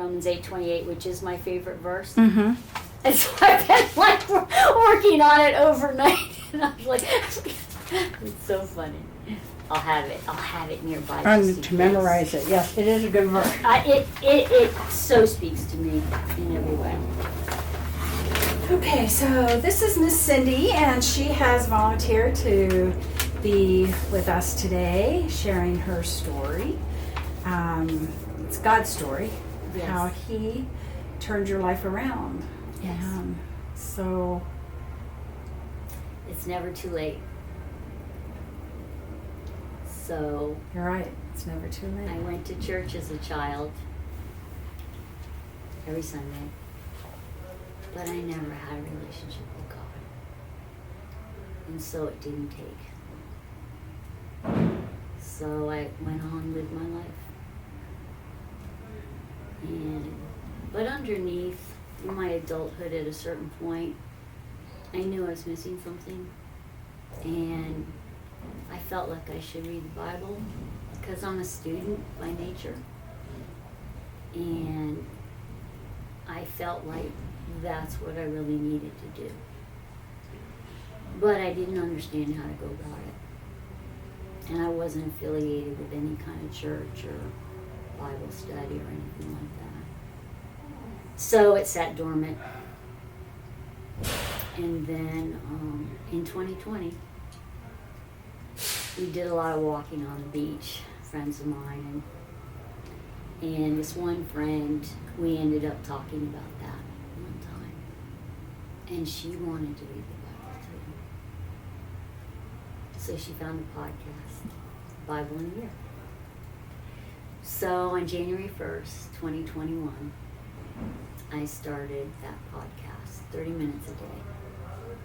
Romans 8:28, which is my favorite verse. Mm-hmm. And so I've been like working on it overnight, and I was like, it's so funny. I'll have it nearby. And to memorize it. Yes, it is a good verse. It so speaks to me in every way. Okay, so this is Miss Cindy, and she has volunteered to be with us today, sharing her story. It's God's story, Yes. how He turned your life around. Yes. So It's never too late. So you're right, it's never too late. I went to church as a child every Sunday, but I never had a relationship with God. And so it didn't take. So I went on with my life. But underneath, in my adulthood at a certain point, I knew I was missing something. And I felt like I should read the Bible because I'm a student by nature. And I felt like that's what I really needed to do. But I didn't understand how to go about it. And I wasn't affiliated with any kind of church or Bible study or anything like that. So it sat dormant. And then in 2020, we did a lot of walking on the beach, friends of mine, and this one friend, we ended up talking about that one time. And she wanted to read the Bible too. So she found a podcast, Bible in a Year. So on January 1st, 2021, I started that podcast, 30 minutes a day.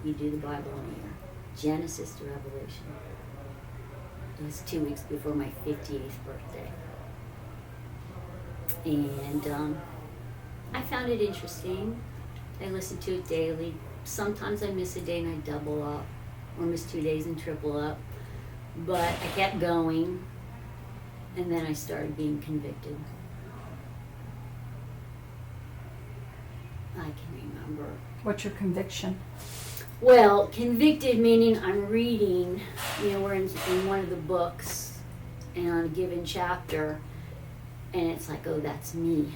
You do the Bible in a year, Genesis to Revelation. It was 2 weeks before my 58th birthday. And I found it interesting. I listened to it daily. Sometimes I miss a day and I double up, or miss 2 days and triple up. But I kept going, and then I started being convicted. I can remember. What's your conviction? Well, convicted meaning I'm reading, we're in one of the books, and on a given chapter, and it's like, oh, that's me.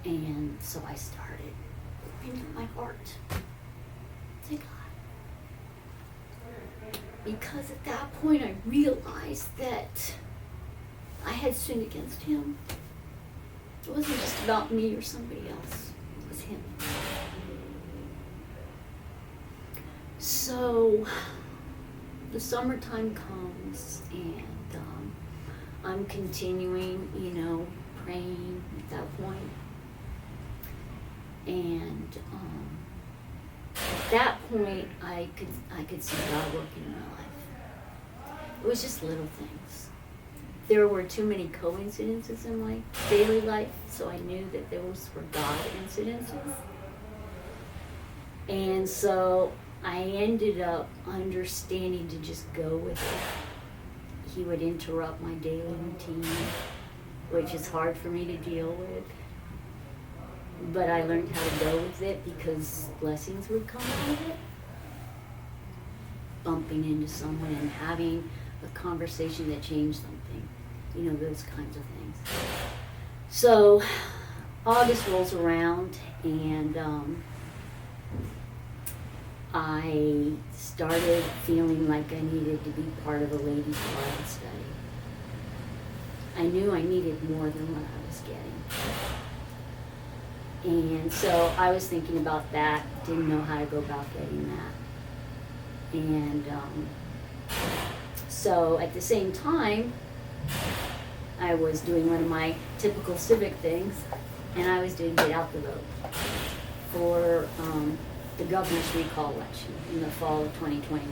And so I started into my heart to God. Because at that point I realized that I had sinned against Him. It wasn't just about me or somebody else. It was Him. So the summertime comes, and I'm continuing, praying at that point. And at that point, I could see God working in my life. It was just little things. There were too many coincidences in my daily life, so I knew that those were God incidences. And so I ended up understanding to just go with it. He would interrupt my daily routine, which is hard for me to deal with. But I learned how to go with it because blessings would come out of it. Bumping into someone and having a conversation that changed something. Those kinds of things. So August rolls around, and I started feeling like I needed to be part of a ladies' Bible study. I knew I needed more than what I was getting. And so I was thinking about that, didn't know how to go about getting that. And so at the same time, I was doing one of my typical civic things, and I was doing Get Out the Vote for the governor's recall election in the fall of 2021.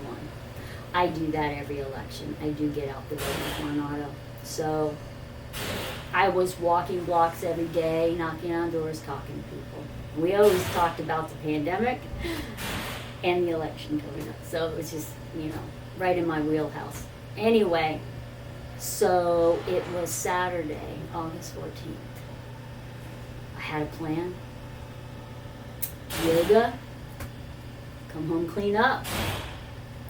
I do that every election. I do Get Out the Vote with Coronado. So I was walking blocks every day, knocking on doors, talking to people. We always talked about the pandemic and the election coming up. So it was just, right in my wheelhouse. Anyway, So it was Saturday, August 14th. I had a plan. Yoga, come home, clean up.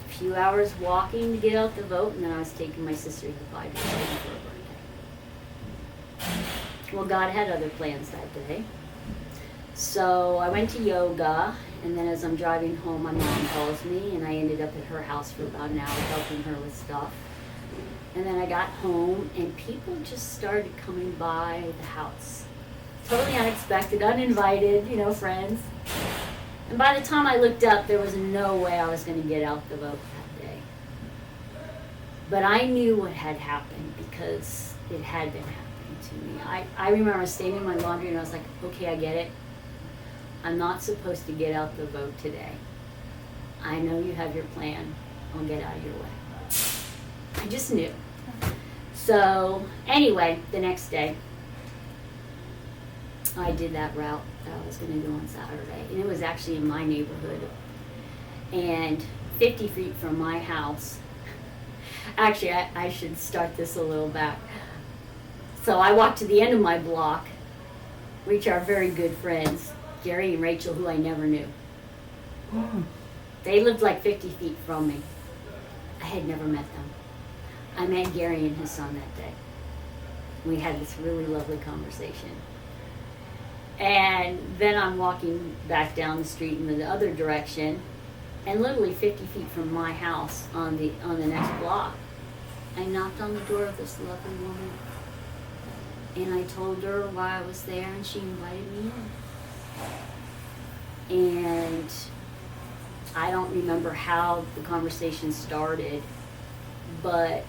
A few hours walking to get out the vote, and then I was taking my sister to the 5-year wedding for her birthday. Well, God had other plans that day. So I went to yoga, and then as I'm driving home, my mom calls me, and I ended up at her house for about an hour helping her with stuff. And then I got home, and people just started coming by the house. Totally unexpected, uninvited, friends. And by the time I looked up, there was no way I was going to get out the vote that day. But I knew what had happened because it had been happening to me. I remember staying in my laundry, and I was like, okay, I get it. I'm not supposed to get out the vote today. I know you have your plan. I'll get out of your way. I just knew. So anyway, the next day, I did that route that I was going to do on Saturday. And it was actually in my neighborhood. And 50 feet from my house. Actually, I should start this a little back. So I walked to the end of my block, which are very good friends, Gary and Rachel, who I never knew. They lived like 50 feet from me. I had never met them. I met Gary and his son that day. We had this really lovely conversation. And then I'm walking back down the street in the other direction, and literally 50 feet from my house on the next block, I knocked on the door of this lovely woman. And I told her why I was there, and she invited me in. And I don't remember how the conversation started, but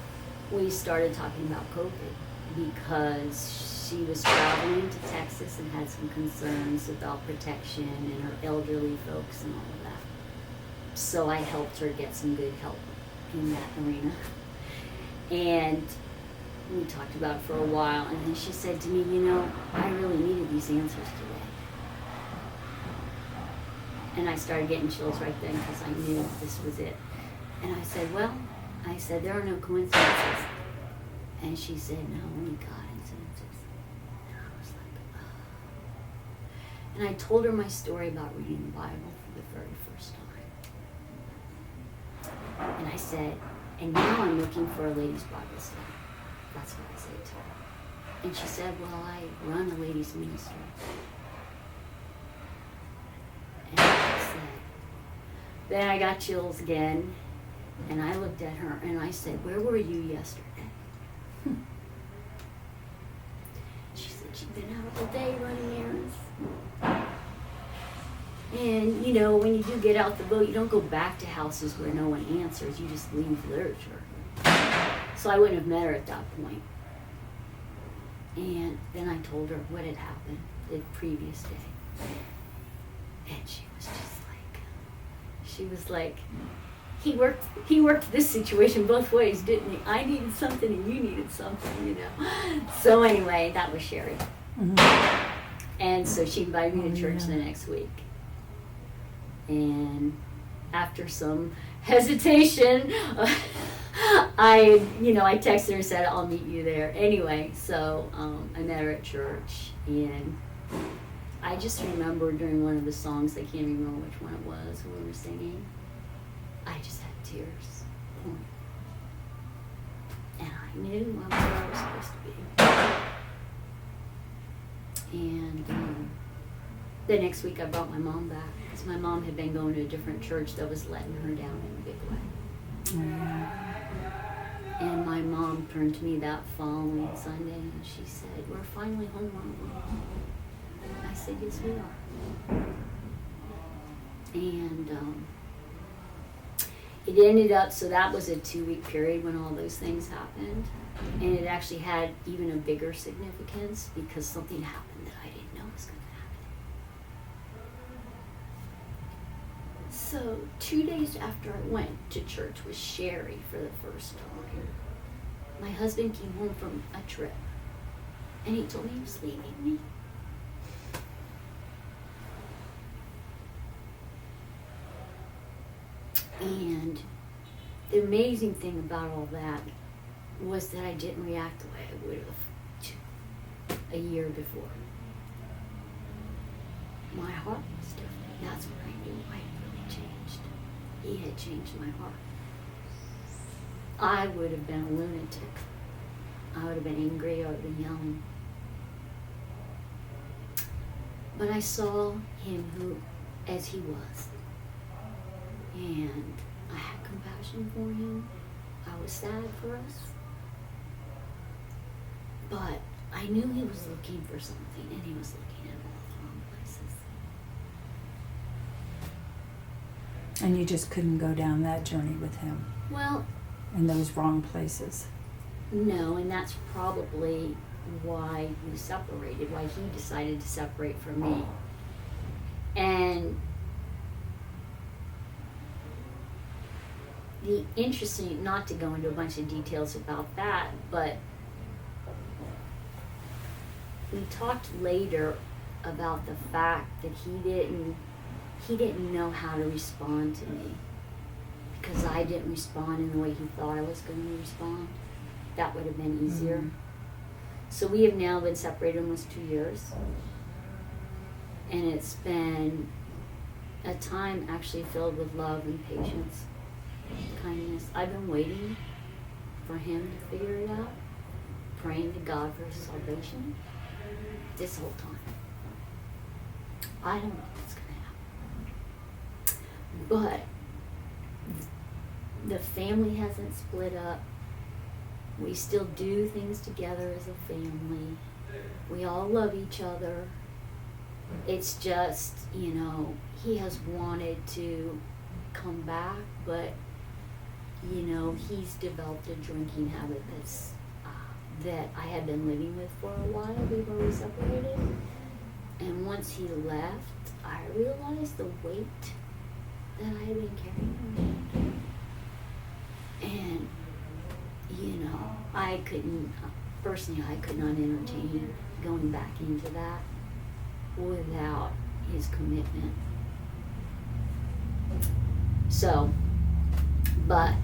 we started talking about COVID because she was traveling to Texas and had some concerns about protection and her elderly folks and all of that. So I helped her get some good help in that arena. And we talked about it for a while, and then she said to me, I really needed these answers today. And I started getting chills right then because I knew this was it. And I said, there are no coincidences. And she said, no, only coincidences. And I was like, oh. And I told her my story about reading the Bible for the very first time. And I said, and now I'm looking for a ladies' Bible study. That's what I said to her. And she said, well, I run a ladies' ministry. And I said, then I got chills again, and I looked at her and I said, where were you yesterday? She said, she'd been out all day running errands. And, when you do get out the vote, you don't go back to houses where no one answers. You just leave literature. So I wouldn't have met her at that point. And then I told her what had happened the previous day. And she was like, he worked this situation both ways, didn't he? I needed something and you needed something, So anyway, that was Sherry. Mm-hmm. And so she invited me to church the next week. And after some hesitation, I texted her and said, I'll meet you there. Anyway, so I met her at church, and I just remember during one of the songs, I can't remember which one it was, when we were singing, I just had tears. And I knew I was where I was supposed to be. And the next week I brought my mom back, because my mom had been going to a different church that was letting her down in a big way. And my mom turned to me that following Sunday and she said, we're finally home, aren't we? I said, yes, we are. And it ended up, so that was a 2-week period when all those things happened. And it actually had even a bigger significance because something happened that I didn't know was going to happen. So 2 days after I went to church with Sherry for the first time, my husband came home from a trip and he told me he was leaving me. And the amazing thing about all that was that I didn't react the way I would have a year before. My heart was different. That's when I knew I had really changed. He had changed my heart. I would have been a lunatic. I would have been angry. I would have been yelling. But I saw him as he was. And I had compassion for him. I was sad for us. But I knew he was looking for something, and he was looking at all the wrong places. And you just couldn't go down that journey with him Well, in those wrong places. no, and that's probably why we separated, why he decided to separate from me. And the interesting, not to go into a bunch of details about that, but we talked later about the fact that he didn't know how to respond to me because I didn't respond in the way he thought I was going to respond. That would have been easier. Mm-hmm. So we have now been separated almost 2 years. And it's been a time actually filled with love and patience, kindness. I've been waiting for him to figure it out, praying to God for his salvation this whole time. I don't know what's going to happen. But the family hasn't split up. We still do things together as a family. We all love each other. It's just, he has wanted to come back, but, he's developed a drinking habit that I had been living with for a while before we separated. And once he left, I realized the weight that I had been carrying around. And I couldn't, personally, I could not entertain going back into that without his commitment. So, but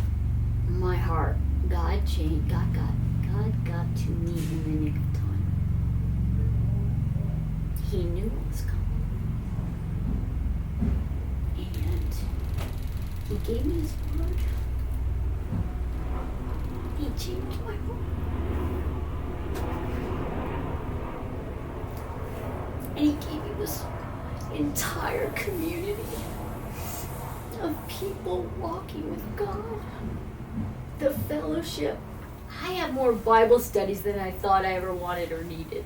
my heart, God changed, God got to me in the nick of time. He knew what was coming. And he gave me his word. He changed my heart. And he gave me this entire community of people walking with God. The fellowship. I have more Bible studies than I thought I ever wanted or needed.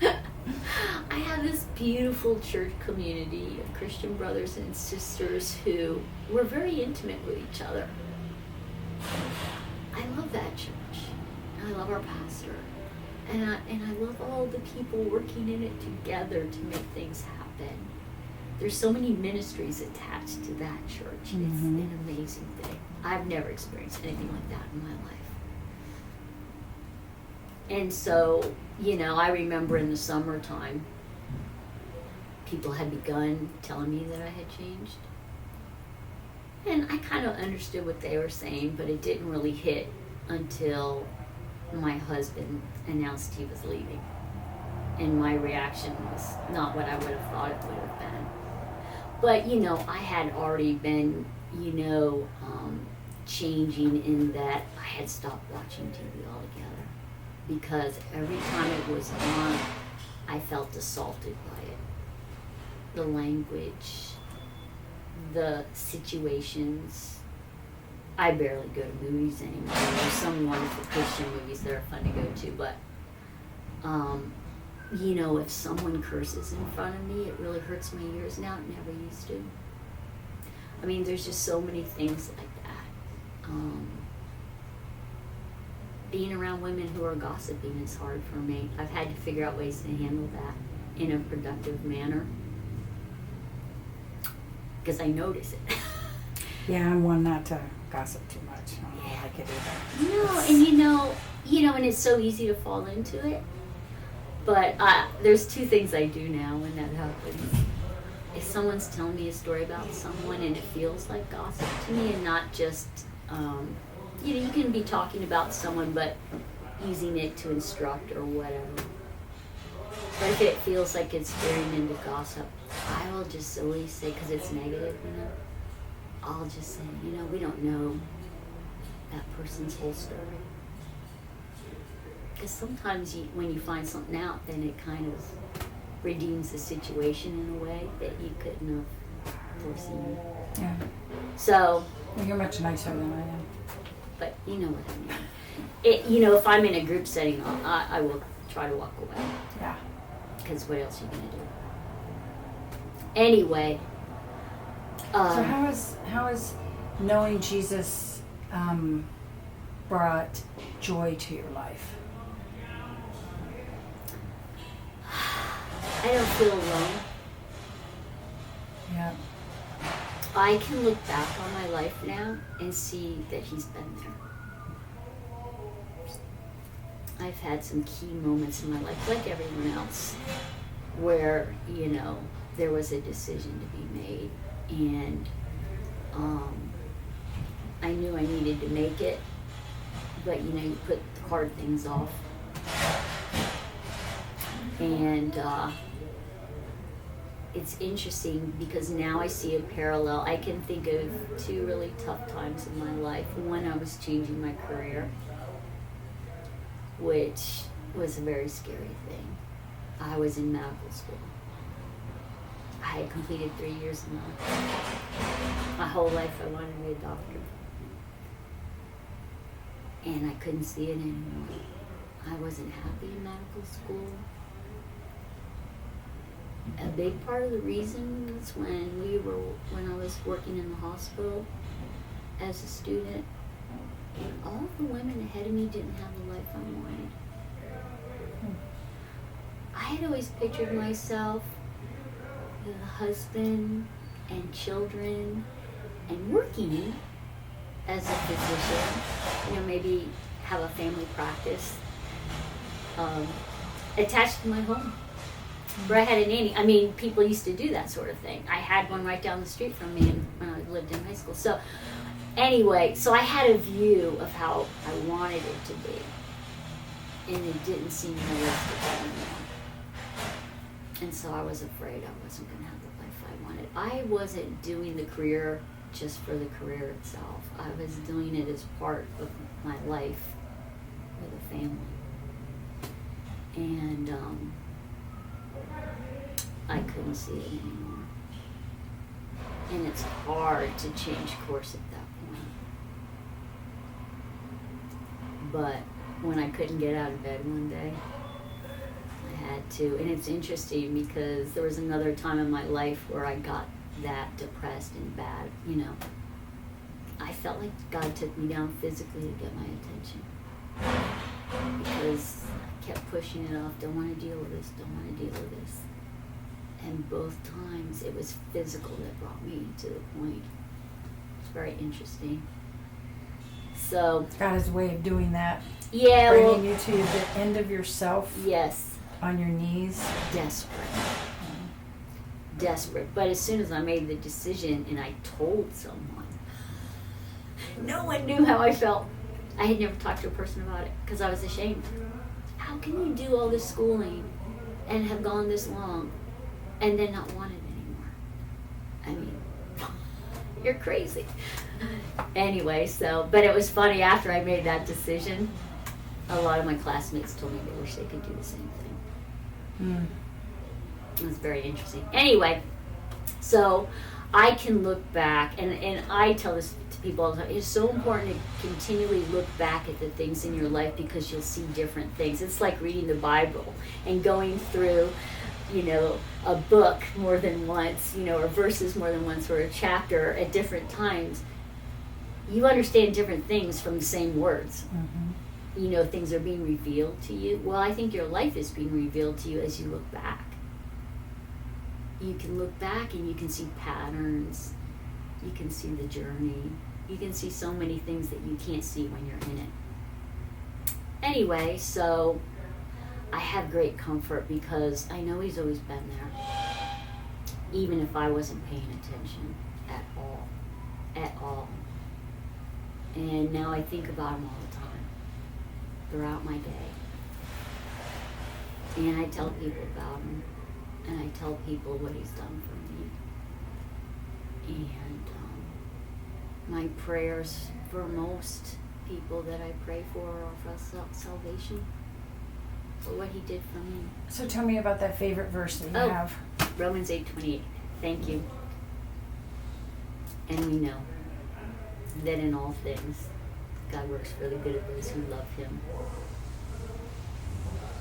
I have this beautiful church community of Christian brothers and sisters who were very intimate with each other. I love that church. I love our pastor. And I love all the people working in it together to make things happen. There's so many ministries attached to that church. Mm-hmm. It's an amazing thing. I've never experienced anything like that in my life. And so, I remember in the summertime, people had begun telling me that I had changed. And I kind of understood what they were saying, but it didn't really hit until my husband announced he was leaving. And my reaction was not what I would have thought it would have been. But, I had already been, changing in that I had stopped watching TV altogether. Because every time it was on, I felt assaulted by it. The language, the situations. I barely go to movies anymore. There's some wonderful Christian movies that are fun to go to, but if someone curses in front of me, it really hurts my ears now. It never used to. I mean, there's just so many things like that. Being around women who are gossiping is hard for me. I've had to figure out ways to handle that in a productive manner because I notice it. Yeah, I'm one not to gossip too much. I don't like it either. No, and it's so easy to fall into it. But there's two things I do now when that happens. If someone's telling me a story about someone and it feels like gossip to me and not just, you can be talking about someone, but using it to instruct or whatever. But if it feels like it's veering into gossip, I will just always say, because it's negative, I'll just say, we don't know that person's whole story. Because sometimes when you find something out, then it kind of redeems the situation in a way that you couldn't have foreseen. Yeah. So. Well, you're much nicer than I am. But you know what I mean. If I'm in a group setting, I will try to walk away. Yeah. Because what else are you going to do? Anyway. So how is knowing Jesus brought joy to your life? I don't feel alone. Yeah. I can look back on my life now and see that he's been there. I've had some key moments in my life, like everyone else, where, there was a decision to be made, and I knew I needed to make it, but, you put hard things off. And it's interesting because now I see a parallel. I can think of two really tough times in my life. One, I was changing my career, which was a very scary thing. I was in medical school. I had completed 3 years of medical school. My whole life I wanted to be a doctor. And I couldn't see it anymore. I wasn't happy in medical school. A big part of the reason was when I was working in the hospital as a student, and all the women ahead of me didn't have the life I wanted. I had always pictured myself with a husband and children and working as a physician, maybe have a family practice attached to my home. Where I had a nanny. People used to do that sort of thing. I had one right down the street from me when I lived in high school. So anyway, I had a view of how I wanted it to be. And it didn't seem realistic anymore. And so I was afraid I wasn't going to have the life I wanted. I wasn't doing the career just for the career itself. I was doing it as part of my life with a family. And I couldn't see it anymore. And it's hard to change course at that point. But when I couldn't get out of bed one day, I had to. And it's interesting because there was another time in my life where I got that depressed and bad, I felt like God took me down physically to get my attention. Because I kept pushing it off, don't want to deal with this, don't want to deal with this. And both times it was physical that brought me to the point. It's very interesting. So God has a way of doing that. Yeah, bringing you to the end of yourself. Yes. On your knees. Desperate. Desperate. But as soon as I made the decision and I told someone, no one knew how I felt. I had never talked to a person about it because I was ashamed. How can you do all this schooling and have gone this long and then not want it anymore? You're crazy. Anyway, but it was funny after I made that decision, a lot of my classmates told me they wish they could do the same thing. It was very interesting. Anyway, so I can look back, and I tell this to people all the time, it's so important to continually look back at the things in your life because you'll see different things. It's like reading the Bible and going through, a book more than once, or verses more than once, or a chapter at different times. You understand different things from the same words. Mm-hmm. Things are being revealed to you. Well, I think your life is being revealed to you as you look back. You can look back and you can see patterns. You can see the journey. You can see so many things that you can't see when you're in it. Anyway, so I have great comfort because I know he's always been there. Even if I wasn't paying attention at all. And now I think about him all the time, throughout my day. And I tell people about him, and I tell people what he's done for me. And my prayers for most people that I pray for are for salvation, for what he did for me. So tell me about that favorite verse that you have. Romans 8:28. Thank you. And we know that in all things, God works for the good of those who love him.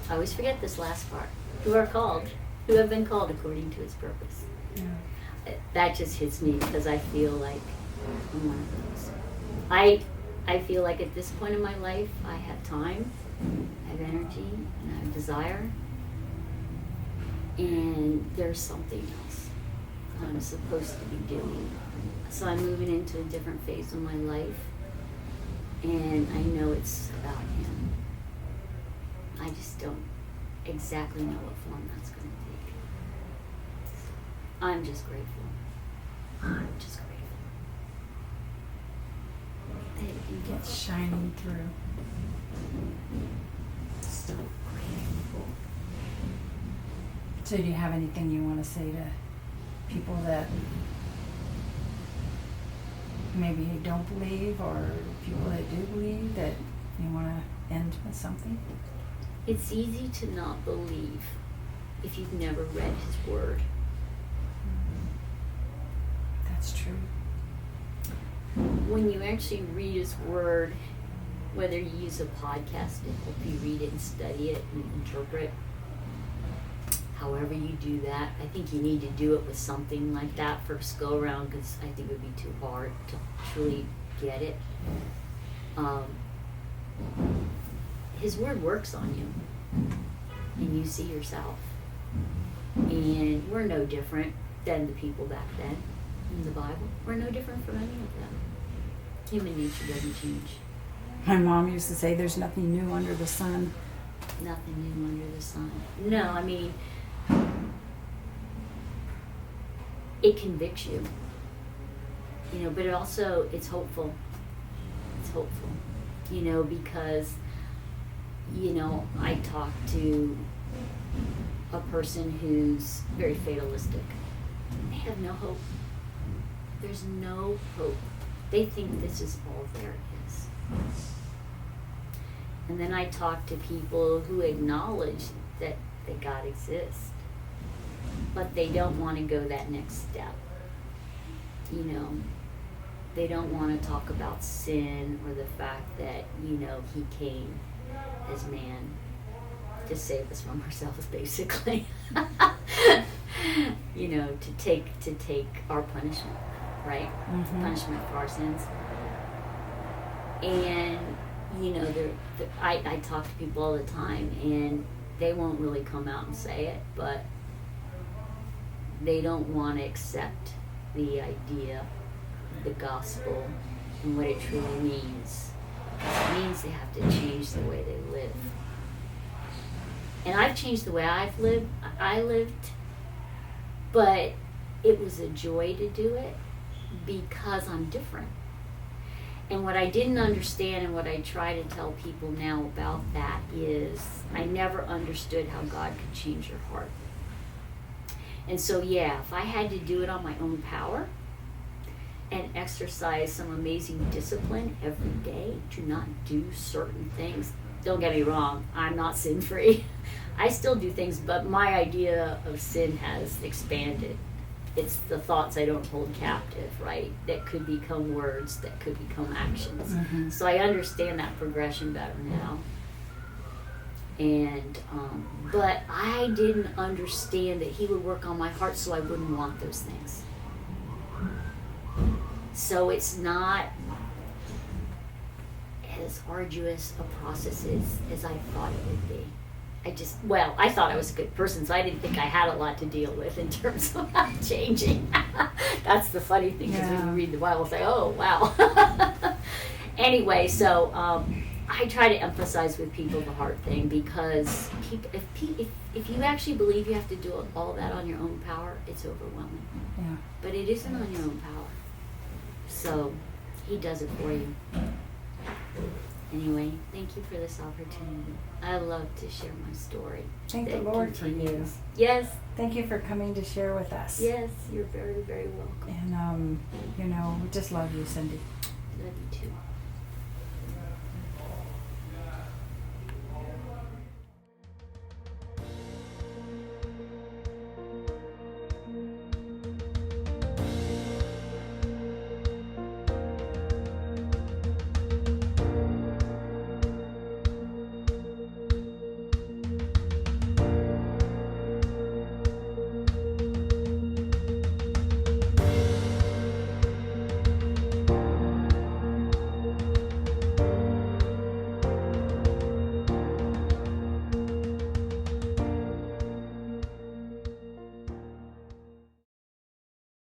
I always forget this last part. Who are called, who have been called according to his purpose. Yeah. That just hits me because I feel like I'm one of those. I feel like at this point in my life, I have time, I have energy, and I have desire. And there's something else I'm supposed to be doing. So I'm moving into a different phase of my life, and I know it's about him. I just don't exactly know what form that's going to take. I'm just grateful. I'm just grateful. It's shining through. So grateful. So do you have anything you want to say to people that maybe don't believe, or people that do believe, that you want to end with something? It's easy to not believe if you've never read his word. That's true. When you actually read his word, whether you use a podcast to help you read it and study it and interpret, however you do that, I think you need to do it with something like that first go around, because I think it would be too hard to truly get it. His word works on you, and you see yourself. And we're no different than the people back then in the Bible. We're no different from any of them. Human nature doesn't change. My mom used to say there's nothing new under the sun. Nothing new under the sun. No, I mean, it convicts you, but it also, it's hopeful. It's hopeful, because, I talked to a person who's very fatalistic. They have no hope. There's no hope. They think this is all there is. And then I talk to people who acknowledge that God exists, but they don't want to go that next step. They don't want to talk about sin or the fact that, he came as man to save us from ourselves, basically. To take our punishment, right? Mm-hmm. Punishment for our sins. And I talk to people all the time, and they won't really come out and say it, but they don't want to accept the idea, the gospel, and what it truly means. It means they have to change the way they live. And I've changed the way I lived, but it was a joy to do it because I'm different. And what I didn't understand, and what I try to tell people now about that, is I never understood how God could change your heart. And so, if I had to do it on my own power and exercise some amazing discipline every day to not do certain things, don't get me wrong, I'm not sin-free. I still do things, but my idea of sin has expanded. It's the thoughts I don't hold captive, right? That could become words, that could become actions. Mm-hmm. So I understand that progression better now. And, but I didn't understand that he would work on my heart so I wouldn't want those things. So it's not as arduous a process as I thought it would be. I thought I was a good person, so I didn't think I had a lot to deal with in terms of changing. That's the funny thing, because when you read the Bible, say, oh, wow. Anyway, so I try to emphasize with people the hard thing, because if you actually believe you have to do all that on your own power, it's overwhelming. Yeah. But it isn't on your own power. So he does it for you. Anyway, thank you for this opportunity. I love to share my story. Thank the that Lord for you. continues. Yes, Thank you for coming to share with us. yes, you're very, very welcome. And, we just love you, Cindy. Love you too.